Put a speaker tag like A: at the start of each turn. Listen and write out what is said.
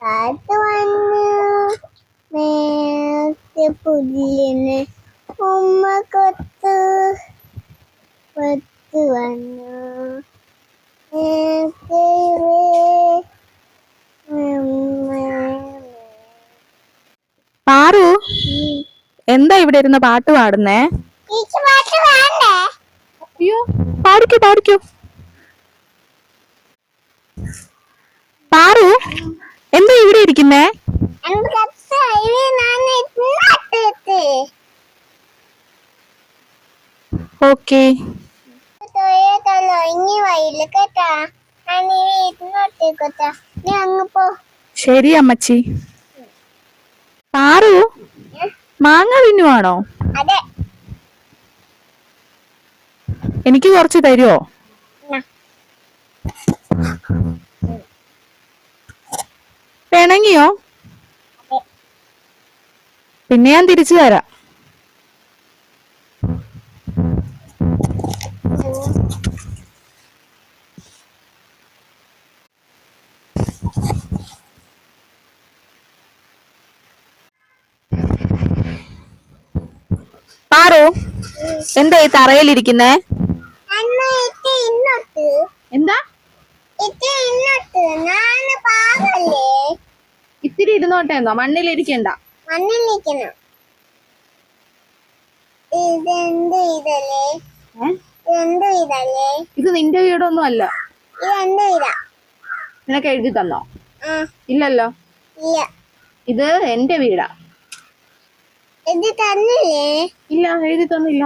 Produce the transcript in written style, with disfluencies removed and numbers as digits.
A: കാറ്റ് വന്നു മേത്ത് പുല്ലിന് ഉമ്മ കൊത്തു കൊത്തു വന്നു
B: പാറു, എന്താ ഇവിടെ ഇരുന്ന് പാട്ട് പാടുന്നേ? അയ്യോ, പാടിക്കോ പാടിക്കോ. പാറു, എന്താ ഇവിടെ ഇരിക്കുന്നേ? ഓക്കേ. ശരി അമ്മച്ചി. പാറു, മാങ്ങ തിന്നുവാണോ?
A: അതെ.
B: എനിക്ക് കുറച്ച് തരുമോ? പിണങ്ങിയോ? പിന്നെ ഞാൻ തിരിച്ചു തരാം. പാറു, എന്താ ഈ തറയിലിരിക്കുന്നേ? എന്താ? ഇത്തിരി ഇരുന്നോട്ടെ എന്നോ? മണ്ണിലിരിക്കണ്ട. ഇത് നിന്റെ വീടൊന്നും അല്ല. നിനക്ക് എഴുതി തന്നോ? ഇല്ലല്ലോ. ഇത് എന്റെ വീടാ. ഇല്ല, എഴുതി തന്നില്ല.